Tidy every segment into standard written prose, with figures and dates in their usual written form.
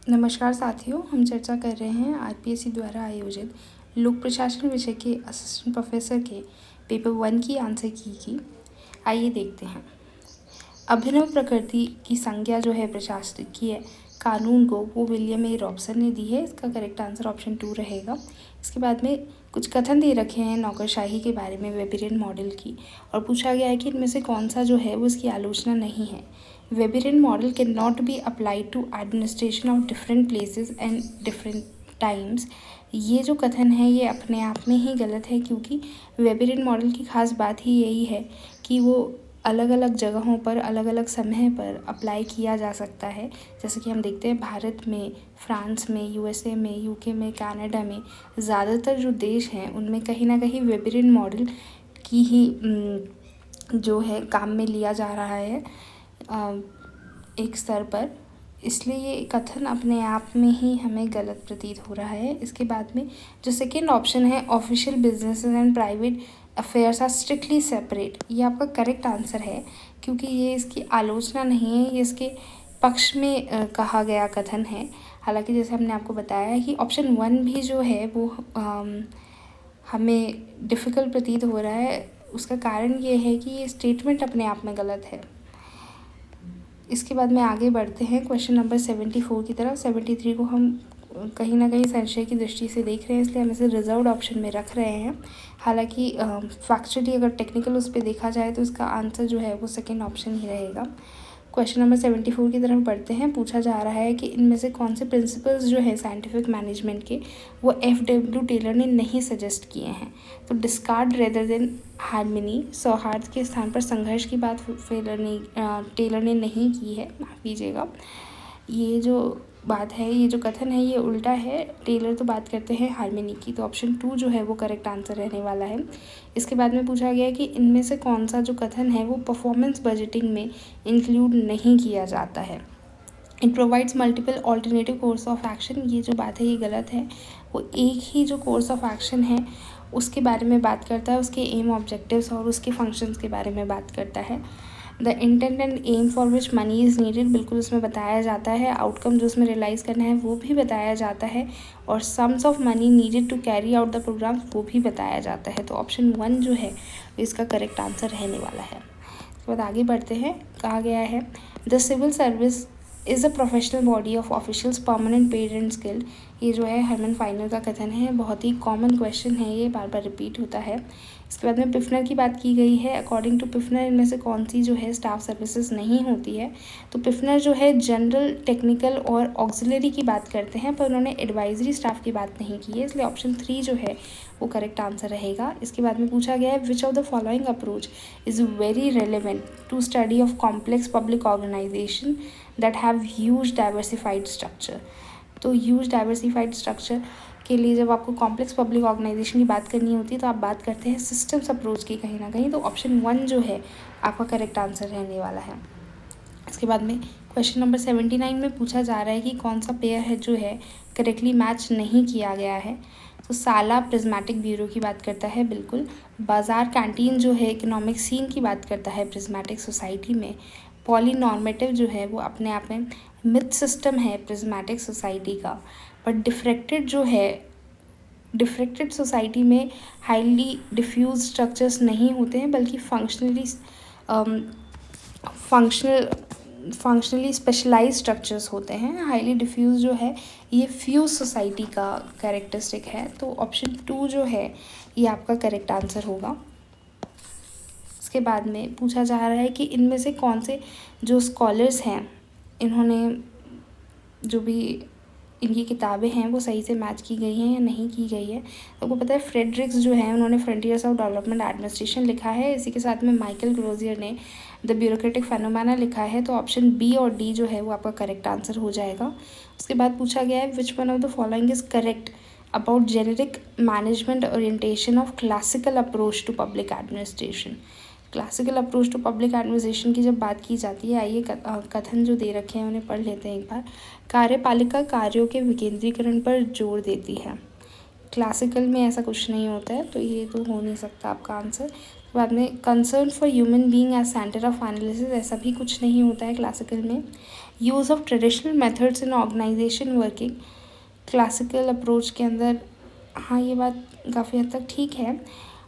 नमस्कार साथियों, हम चर्चा कर रहे हैं आरपीएससी द्वारा आयोजित लोक प्रशासन विषय के असिस्टेंट प्रोफेसर के पेपर 1 की आंसर की। आइए देखते हैं। अभिनव प्रकृति की संज्ञा जो है प्रशासकीय कानून को वो विलियम ए रॉबसन ने दी है। इसका करेक्ट आंसर ऑप्शन 2 रहेगा। इसके बाद में कुछ कथन दे रखे हैं नौकरशाही के बारे में वेबरियन मॉडल की, और पूछा गया है कि इनमें से कौन सा जो है वो इसकी आलोचना नहीं है। Weberian model cannot be applied to administration of different places and different times। ये जो कथन है ये अपने आप में ही गलत है, क्योंकि वेबेरियन मॉडल की खास बात ही यही है कि वो अलग अलग जगहों पर अलग अलग समय पर अप्लाई किया जा सकता है। जैसे कि हम देखते हैं भारत में, फ्रांस में, यूएसए में, यूके में, कनाडा में ज़्यादातर जो देश हैं उनमें कहीं ना कहीं वेबेरियन मॉडल की ही जो है काम में लिया जा रहा है एक स्तर पर। इसलिए ये कथन अपने आप में ही हमें गलत प्रतीत हो रहा है। इसके बाद में जो सेकेंड ऑप्शन है, official business and private affairs are strictly separate, ये आपका करेक्ट आंसर है, क्योंकि ये इसकी आलोचना नहीं है, ये इसके पक्ष में कहा गया कथन है। हालांकि जैसे हमने आपको बताया है कि ऑप्शन 1 भी जो है वो हमें डिफ़िकल्ट प्रतीत हो रहा है। उसका कारण ये है कि ये स्टेटमेंट अपने आप में गलत है। इसके बाद में आगे बढ़ते हैं क्वेश्चन नंबर 74 की तरफ। 73 को हम कहीं ना कहीं संशय की दृष्टि से देख रहे हैं, इसलिए हम इसे रिजर्व्ड ऑप्शन में रख रहे हैं। हालांकि फैक्चुअली अगर टेक्निकल उस पर देखा जाए तो इसका आंसर जो है वो सेकेंड ऑप्शन ही रहेगा। क्वेश्चन नंबर 74 की तरफ बढ़ते हैं। पूछा जा रहा है कि इनमें से कौन से प्रिंसिपल्स जो है साइंटिफिक मैनेजमेंट के वो एफ.डब्ल्यू. टेलर ने नहीं सजेस्ट किए हैं। तो डिस्कार्ड रेदर देन हार्मनी, सौहार्द के स्थान पर संघर्ष की बात टेलर ने नहीं की है, माफ़ कीजिएगा। ये जो बात है, ये जो कथन है ये उल्टा है। टेलर तो बात करते हैं हार्मनी की, तो ऑप्शन 2 जो है वो करेक्ट आंसर रहने वाला है। इसके बाद में पूछा गया है कि इनमें से कौन सा जो कथन है वो परफॉर्मेंस बजटिंग में इंक्लूड नहीं किया जाता है। It provides multiple alternative course of action, ये जो बात है ये गलत है। वो एक ही जो कोर्स ऑफ एक्शन है उसके बारे में बात करता है, उसके एम, ऑब्जेक्टिव्स और उसके फंक्शंस के बारे में बात करता है। The intent and aim for which money is needed, बिल्कुल उसमें बताया जाता है। आउटकम जो उसमें रियलाइज़ करना है वो भी बताया जाता है, और sums of money needed to carry out the programme वो भी बताया जाता है। तो ऑप्शन 1 जो है इसका करेक्ट आंसर रहने वाला है। उसके बाद आगे बढ़ते हैं। कहा गया है the civil service is a professional body of officials permanent paid and skilled. ये जो है हरमन फाइनल का कथन है, बहुत ही कॉमन क्वेश्चन है, ये बार बार रिपीट होता है। इसके बाद में पिफनर की बात की गई है। अकॉर्डिंग टू पिफनर इनमें से कौन सी जो है स्टाफ सर्विसेज नहीं होती है। तो पिफनर जो है जनरल, टेक्निकल और ऑक्सिलरी की बात करते हैं, पर उन्होंने एडवाइजरी स्टाफ की बात नहीं की है, इसलिए ऑप्शन 3 जो है वो करेक्ट आंसर रहेगा। इसके बाद में पूछा गया है which of the following approach is very relevant to study of complex public organisation that have huge diversified structure. तो ह्यूज डाइवर्सिफाइड स्ट्रक्चर के लिए जब आपको कॉम्प्लेक्स पब्लिक ऑर्गेनाइजेशन की बात करनी होती है तो आप बात करते हैं सिस्टम्स अप्रोच की कहीं ना कहीं। तो ऑप्शन 1 जो है आपका करेक्ट आंसर रहने वाला है। इसके बाद में क्वेश्चन नंबर 79 में पूछा जा रहा है कि कौन सा पेयर है जो है करेक्टली मैच नहीं किया गया है। तो साला प्रिज्मेटिक ब्यूरो की बात करता है, बिल्कुल। बाजार कैंटीन जो है इकोनॉमिक सीन की बात करता है प्रिज्मेटिक सोसाइटी में। पॉलीनॉर्मेटिव जो है वो अपने आप में मिथ सिस्टम है प्रिज्मेटिक सोसाइटी का। बट डिफ्रेक्टेड जो है, डिफ्रेक्टेड सोसाइटी में हाईली डिफ्यूज स्ट्रक्चर्स नहीं होते हैं, बल्कि फंक्शनली स्पेशलाइज स्ट्रक्चर्स होते हैं। हाईली डिफ्यूज जो है ये फ्यूज सोसाइटी का कैरेक्टरिस्टिक है। तो ऑप्शन 2 जो है ये आपका करेक्ट आंसर होगा। इसके बाद में पूछा जा रहा है कि इनमें से कौन से जो स्कॉलर्स हैं, इन्होंने जो भी इनकी किताबें हैं वो सही से मैच की गई हैं या नहीं की गई है। आपको पता है फ्रेडरिक्स जो है उन्होंने फ्रंटियर्स ऑफ डेवलपमेंट एडमिनिस्ट्रेशन लिखा है। इसी के साथ में माइकल ग्रोजियर ने द ब्यूरोक्रेटिक फेनोमेना लिखा है। तो ऑप्शन बी और डी जो है वो आपका करेक्ट आंसर हो जाएगा। उसके बाद पूछा गया है which one of the following is correct about generic management orientation of classical approach to public administration. Classical approach to public administration की जब बात की जाती है, आइए कथन जो दे रखे हैं उन्हें पढ़ लेते हैं एक बार। कार्यपालिका कार्यों के विकेंद्रीकरण पर जोर देती है। क्लासिकल में ऐसा कुछ नहीं होता है, तो ये तो हो नहीं सकता आपका आंसर। बाद में concern for human being as centre of analysis, ऐसा भी कुछ नहीं होता है क्लासिकल में। Use of traditional methods in organisation working, classical approach के अंदर, हाँ ये बात काफ़ी हद तक ठीक है।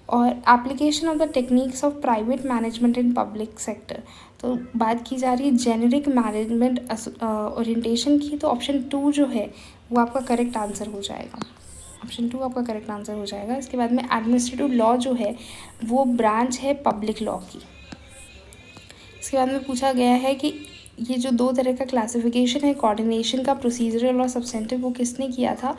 और application of the techniques of private management in public sector, तो बात की जा रही है जेनेरिक मैनेजमेंट ओरिएंटेशन की, तो ऑप्शन 2 जो है वो आपका करेक्ट आंसर हो जाएगा। ऑप्शन 2 आपका करेक्ट आंसर हो जाएगा। इसके बाद में एडमिनिस्ट्रेटिव लॉ जो है वो ब्रांच है पब्लिक लॉ की। इसके बाद में पूछा गया है कि ये जो 2 तरह का क्लासिफिकेशन है कोऑर्डिनेशन का, प्रोसीजरल और सब्सटेंटिव, वो किसने किया था,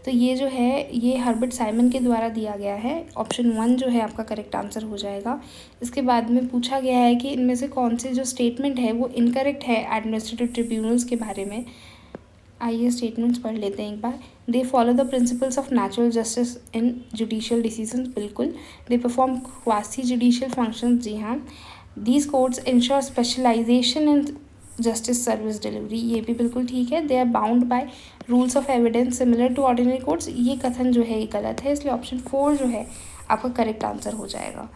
तो ये जो है ये हर्बर्ट साइमन के द्वारा दिया गया है। ऑप्शन 1 जो है आपका करेक्ट आंसर हो जाएगा। इसके बाद में पूछा गया है कि इनमें से कौन से जो स्टेटमेंट है वो इनकरेक्ट है एडमिनिस्ट्रेटिव ट्रिब्यूनल्स के बारे में। आइए स्टेटमेंट्स पढ़ लेते हैं एक बार। They follow the principles of natural justice in judicial decisions, बिल्कुल। They perform quasi judicial functions, जी हाँ। These courts ensure specialisation in justice service delivery, ये भी बिल्कुल ठीक है। They are bound by rules of evidence similar to ordinary courts, ये कथन जो है ये गलत है, इसलिए ऑप्शन 4 जो है आपका करेक्ट आंसर हो जाएगा।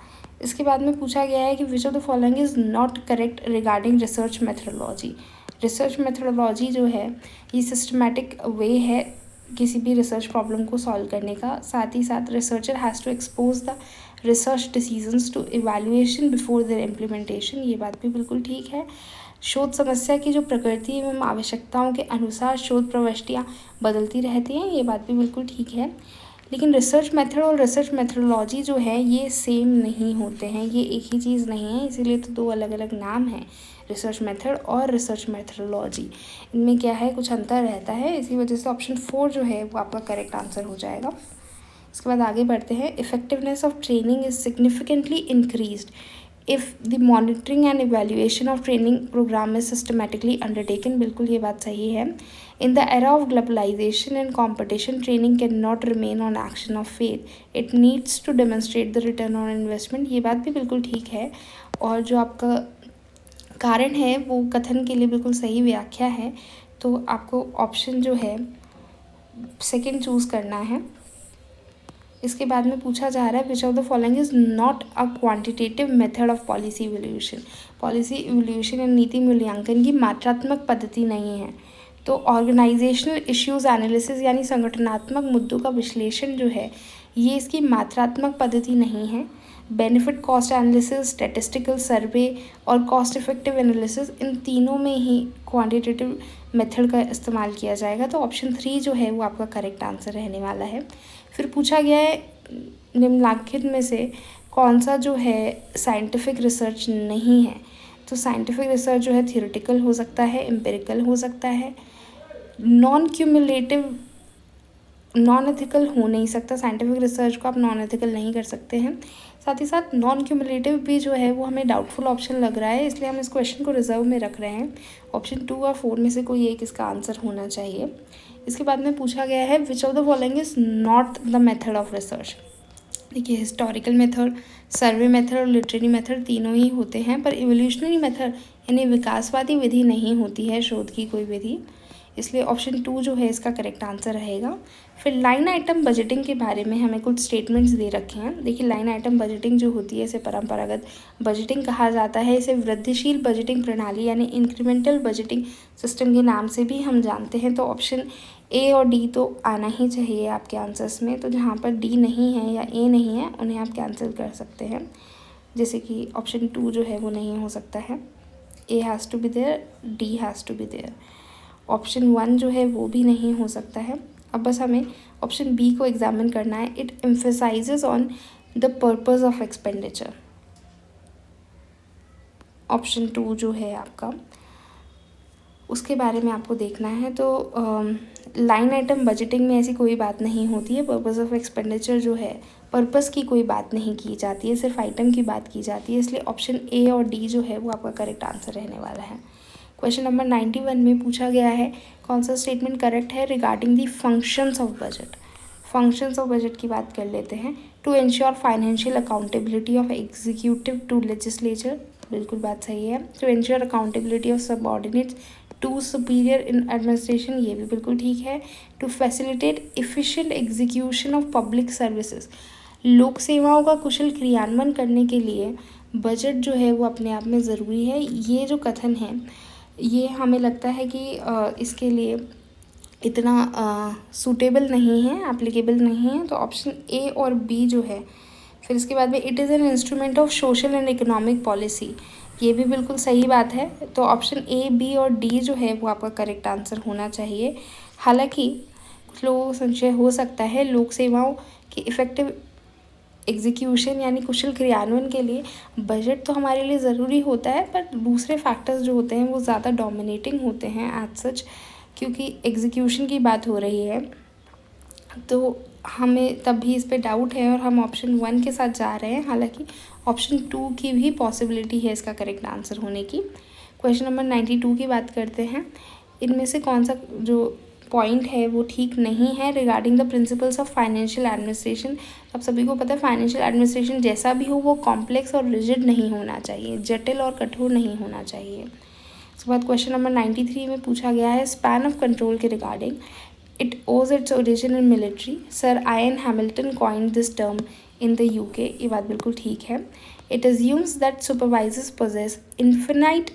इसके बाद में पूछा गया है कि विच of the following is not correct regarding research methodology. Research methodology जो है ये सिस्टमैटिक वे है किसी भी रिसर्च प्रॉब्लम को सॉल्व करने का, साथ ही साथ researcher has to expose the research decisions to evaluation before their implementation, ये बात भी बिल्कुल ठीक है। शोध समस्या की जो प्रकृति एवं आवश्यकताओं के अनुसार शोध प्रविष्टियाँ बदलती रहती हैं, ये बात भी बिल्कुल ठीक है। लेकिन रिसर्च मेथड और रिसर्च मेथडोलॉजी जो है ये सेम नहीं होते हैं, ये एक ही चीज़ नहीं है, इसीलिए तो 2 अलग अलग नाम हैं, रिसर्च मेथड और रिसर्च मेथडोलॉजी। इनमें क्या है, कुछ अंतर रहता है, इसी वजह से ऑप्शन 4 जो है वो आपका करेक्ट आंसर हो जाएगा। इसके बाद आगे बढ़ते हैं। Effectiveness of training is significantly increased if the monitoring and evaluation of training programme is systematically undertaken, बिल्कुल ये बात सही है। In the era of globalisation and competition training can not remain on action of faith, it needs to demonstrate the return on investment, ये बात भी बिल्कुल ठीक है। और जो आपका कारण है वो कथन के लिए बिल्कुल सही व्याख्या है, तो आपको ऑप्शन जो है सेकंड चूज़ करना है। इसके बाद में पूछा जा रहा है which of the following is not a quantitative method of policy evolution. Policy evolution या नीति मूल्यांकन की मात्रात्मक पद्धति नहीं है, तो ऑर्गेनाइजेशनल इश्यूज एनालिसिस यानी संगठनात्मक मुद्दों का विश्लेषण जो है ये इसकी मात्रात्मक पद्धति नहीं है। बेनिफिट कॉस्ट एनालिसिस, स्टैटिस्टिकल सर्वे और कॉस्ट इफेक्टिव एनालिसिस, इन तीनों में ही क्वांटिटेटिव मेथड का इस्तेमाल किया जाएगा, तो ऑप्शन 3 जो है वो आपका करेक्ट आंसर रहने वाला है। फिर पूछा गया है निम्नलिखित में से कौन सा जो है साइंटिफिक रिसर्च नहीं है, तो साइंटिफिक रिसर्च जो है थियोरेटिकल हो सकता है, एम्पिरिकल हो सकता है, नॉन क्यूमुलेटिव, नॉन एथिकल हो नहीं सकता, साइंटिफिक रिसर्च को आप नॉन एथिकल नहीं कर सकते हैं। साथ ही साथ नॉन क्यूमुलेटिव भी जो है वो हमें डाउटफुल ऑप्शन लग रहा है, इसलिए हम इस क्वेश्चन को रिजर्व में रख रहे हैं। ऑप्शन 2 और 4 में से कोई एक इसका आंसर होना चाहिए। इसके बाद में पूछा गया है which of the following is not the method of research. देखिए हिस्टोरिकल मेथड, सर्वे मेथड और लिटरेरी मेथड तीनों ही होते हैं, पर इवोल्यूशनरी मेथड यानी विकासवादी विधि नहीं होती है शोध की कोई विधि, इसलिए ऑप्शन 2 जो है इसका करेक्ट आंसर रहेगा। फिर लाइन आइटम बजटिंग के बारे में हमें कुछ स्टेटमेंट्स दे रखे हैं। देखिए लाइन आइटम बजटिंग जो होती है इसे परंपरागत बजटिंग कहा जाता है, इसे वृद्धिशील बजटिंग प्रणाली यानी इंक्रीमेंटल बजटिंग सिस्टम के नाम से भी हम जानते हैं, तो ऑप्शन ए और डी तो आना ही चाहिए आपके आंसर्स में, तो जहाँ पर डी नहीं है या ए नहीं है उन्हें आप कैंसिल कर सकते हैं, जैसे कि ऑप्शन 2 जो है वो नहीं हो सकता है, A has to be there, D has to be there. Option 1 जो है वो भी नहीं हो सकता है। अब बस हमें ऑप्शन बी को एग्जामिन करना है, it emphasises on the purpose of expenditure. Option 2 जो है आपका उसके बारे में आपको देखना है, तो लाइन आइटम बजटिंग में ऐसी कोई बात नहीं होती है, पर्पस ऑफ एक्सपेंडिचर जो है पर्पस की कोई बात नहीं की जाती है, सिर्फ आइटम की बात की जाती है, इसलिए ऑप्शन ए और डी जो है वो आपका करेक्ट आंसर रहने वाला है। क्वेश्चन नंबर 91 में पूछा गया है कौन सा स्टेटमेंट करेक्ट है regarding the functions of budget. Functions of budget की बात कर लेते हैं। To ensure financial accountability of executive to legislature, बिल्कुल बात सही है। To ensure accountability of subordinates to superior in administration, ये भी बिल्कुल ठीक है। To facilitate efficient execution of public services, लोक सेवाओं का कुशल क्रियान्वयन करने के लिए बजट जो है वो अपने आप में ज़रूरी है, ये जो कथन है ये हमें लगता है कि इसके लिए इतना सूटेबल नहीं है, एप्लीकेबल नहीं है। तो ऑप्शन ए और बी जो है, फिर इसके बाद में it is an instrument of social and economic policy, ये भी बिल्कुल सही बात है। तो ऑप्शन ए, बी और डी जो है वो आपका करेक्ट आंसर होना चाहिए। हालांकि कुछ लोगों को संशय हो सकता है, लोक सेवाओं की इफ़ेक्टिव एग्जीक्यूशन यानी कुशल क्रियान्वयन के लिए बजट तो हमारे लिए ज़रूरी होता है, पर दूसरे फैक्टर्स जो होते हैं वो ज़्यादा डोमिनेटिंग होते हैं एज सच, क्योंकि एग्जीक्यूशन की बात हो रही है। तो हमें तब भी इस पे डाउट है और हम ऑप्शन 1 के साथ जा रहे हैं। हालांकि ऑप्शन 2 की भी पॉसिबिलिटी है इसका करेक्ट आंसर होने की। क्वेश्चन नंबर 92 की बात करते हैं। इनमें से कौन सा जो पॉइंट है वो ठीक नहीं है regarding the principles of financial administration. आप सभी को पता है फाइनेंशियल एडमिनिस्ट्रेशन जैसा भी हो वो कॉम्प्लेक्स और रिजिड नहीं होना चाहिए, जटिल और कठोर नहीं होना चाहिए। उसके बाद क्वेश्चन नंबर 93 में पूछा गया है स्पैन ऑफ कंट्रोल के regarding. It owes its origin in military. Sir Ian Hamilton coined this term in the UK. ये बात बिल्कुल ठीक है। It assumes that supervisors possess infinite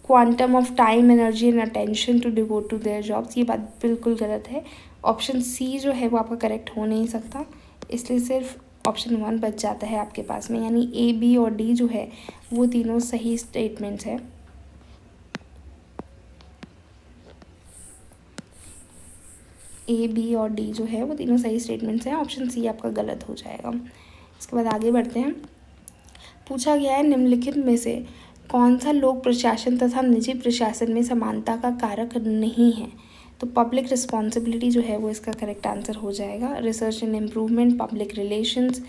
quantum of time, energy and attention to devote to their jobs. ये बात बिल्कुल गलत है। ऑप्शन सी जो है वो आपका करेक्ट हो नहीं सकता, इसलिए सिर्फ ऑप्शन 1 बच जाता है आपके पास में, यानी ए, बी और डी जो है वो तीनों सही स्टेटमेंट्स हैं। ए, बी और डी जो है वो तीनों सही स्टेटमेंट्स हैं। ऑप्शन सी आपका गलत हो जाएगा। इसके बाद आगे बढ़ते हैं। पूछा गया है निम्नलिखित में से कौन सा लोक प्रशासन तथा निजी प्रशासन में समानता का कारक नहीं है। तो पब्लिक रिस्पॉन्सिबिलिटी जो है वो इसका करेक्ट आंसर हो जाएगा। Research and improvement, public relations,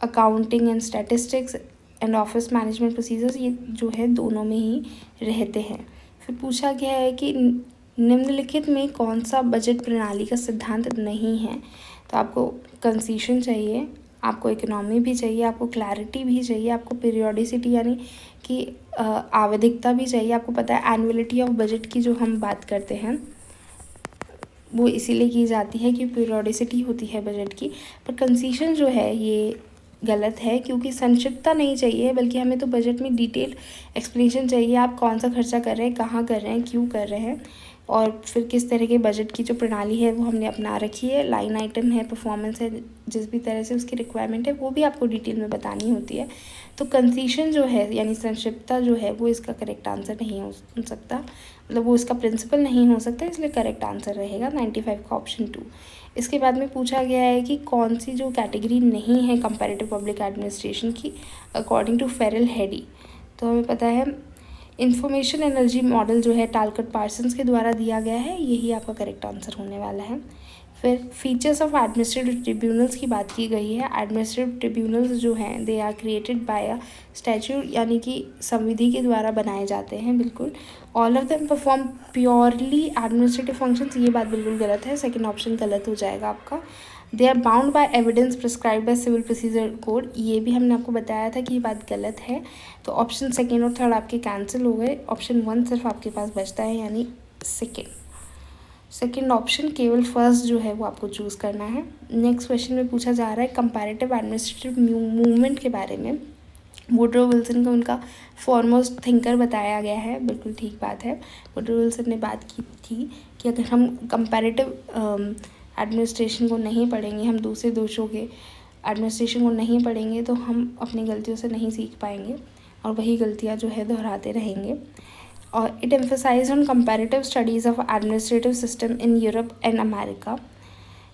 accounting and statistics and office management procedures, ये जो है दोनों में ही रहते हैं। फिर पूछा गया है कि निम्नलिखित में कौन सा बजट प्रणाली का सिद्धांत नहीं है। तो आपको कंसीशन चाहिए, आपको इकोनॉमी भी चाहिए, आपको क्लैरिटी भी चाहिए, आपको पीरियोडिसिटी यानी कि आवधिकता भी चाहिए। आपको पता है एनुअलिटी ऑफ बजट की जो हम बात करते हैं वो इसीलिए की जाती है कि पीरियोडिसिटी होती है बजट की। पर कंसीशन जो है ये गलत है, क्योंकि संक्षिप्तता नहीं चाहिए, बल्कि हमें तो बजट में डिटेल एक्सप्लेनेशन चाहिए। आप कौन सा खर्चा कर रहे हैं, कहाँ कर रहे हैं, क्यों कर रहे हैं, और फिर किस तरह के बजट की जो प्रणाली है वो हमने अपना रखी है, लाइन आइटम है, परफॉर्मेंस है, जिस भी तरह से उसकी रिक्वायरमेंट है वो भी आपको डिटेल में बतानी होती है। तो कंसीशन जो है यानी संक्षिप्तता जो है वो इसका करेक्ट आंसर नहीं हो सकता, मतलब वो इसका प्रिंसिपल नहीं हो सकता, इसलिए करेक्ट आंसर रहेगा 95 का ऑप्शन 2। इसके बाद में पूछा गया है कि कौन सी जो कैटेगरी नहीं है कंपैरेटिव पब्लिक एडमिनिस्ट्रेशन की अकॉर्डिंग टू फेरल हेडी। तो हमें पता है इंफॉर्मेशन एनर्जी मॉडल जो है टालकट पार्सन्स के द्वारा दिया गया है, यही आपका करेक्ट आंसर होने वाला है। फिर फीचर्स ऑफ एडमिनिस्ट्रेटिव ट्रिब्यूनल्स की बात की गई है। एडमिनिस्ट्रेटिव ट्रिब्यूनल्स जो हैं they are created by a statute, यानी कि संविधि के द्वारा बनाए जाते हैं। बिल्कुल all of them perform purely administrative functions, ये बात बिल्कुल गलत है, सेकंड ऑप्शन गलत हो जाएगा आपका। They are bound by evidence prescribe by civil procedure code, ये भी हमने आपको बताया था कि ये बात गलत है। तो ऑप्शन सेकेंड और थर्ड आपके कैंसिल हो गए, ऑप्शन 1 सिर्फ आपके पास बचता है, यानी सेकेंड ऑप्शन, केवल फर्स्ट जो है वो आपको चूज़ करना है। नेक्स्ट क्वेश्चन में पूछा जा रहा है कंपैरेटिव एडमिनिस्ट्रेटिव मूवमेंट के बारे में। वुडरो विल्सन को उनका फॉरमोस्ट थिंकर बताया गया है, बिल्कुल ठीक बात है। वुडरो विल्सन ने बात की थी कि अगर हम कंपैरेटिव एडमिनिस्ट्रेशन को नहीं पढ़ेंगे, हम दूसरे देशों के एडमिनिस्ट्रेशन को नहीं पढ़ेंगे, तो हम अपनी गलतियों से नहीं सीख पाएंगे और वही गलतियाँ जो है दोहराते रहेंगे। और it emphasise on comparative studies of administrative system in Europe and America.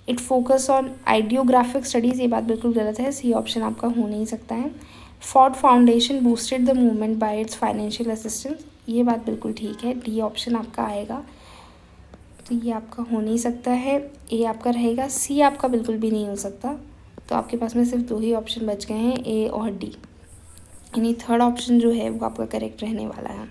It focus on ideographic studies, ये बात बिल्कुल गलत है, सी ऑप्शन आपका हो नहीं सकता है। Ford foundation boosted the movement by it's financial assistance, ये बात बिल्कुल ठीक है, डी ऑप्शन आपका आएगा। तो ये आपका हो नहीं सकता है, ए आपका रहेगा, सी आपका बिल्कुल भी नहीं हो सकता। तो आपके पास में सिर्फ 2 ही ऑप्शन बच गए हैं, ए और डी, यानी थर्ड ऑप्शन जो है वो आपका करेक्ट रहने वाला है।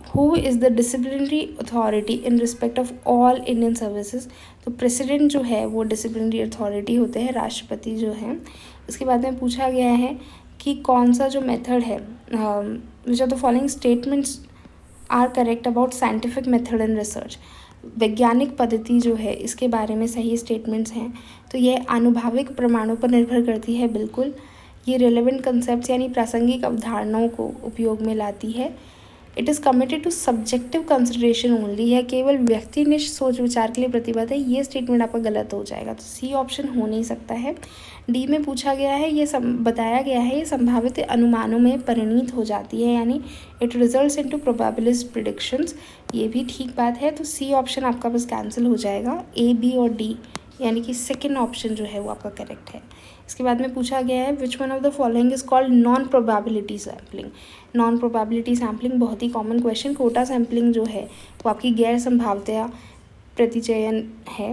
Who is the disciplinary authority in respect of all Indian services. तो प्रेसिडेंट जो है वो डिसिप्लिनरी अथॉरिटी होते हैं, राष्ट्रपति जो हैं। उसके बाद में पूछा गया है कि कौन सा जो मेथड है, which of the following statements are correct about scientific method and research. वैज्ञानिक पद्धति जो है इसके बारे में सही स्टेटमेंट्स हैं। तो यह आनुभाविक प्रमाणों पर निर्भर करती है, बिल्कुल। ये रिलेवेंट कंसेप्ट्स यानी प्रासंगिक अवधारणाओं को उपयोग में लाती है। It is committed to subjective consideration only है, केवल व्यक्तिनिष्ठ सोच विचार के लिए प्रतिबद्ध है, ये स्टेटमेंट आपका गलत हो जाएगा। तो सी ऑप्शन हो नहीं सकता है। डी में पूछा गया है, ये बताया गया है ये संभावित अनुमानों में परिणत हो जाती है, यानी इट रिजल्ट्स इनटू प्रोबेबिलिस्ट प्रिडिक्शंस, ये भी ठीक बात है। तो सी ऑप्शन आपका बस कैंसिल हो जाएगा। ए, बी और डी यानी कि सेकेंड ऑप्शन जो है वो आपका करेक्ट है। इसके बाद में पूछा गया है which one of the following is called non probability sampling. Non probability sampling बहुत ही कॉमन क्वेश्चन, कोटा सैम्पलिंग जो है वो आपकी गैर संभाव्यता प्रतिचयन है।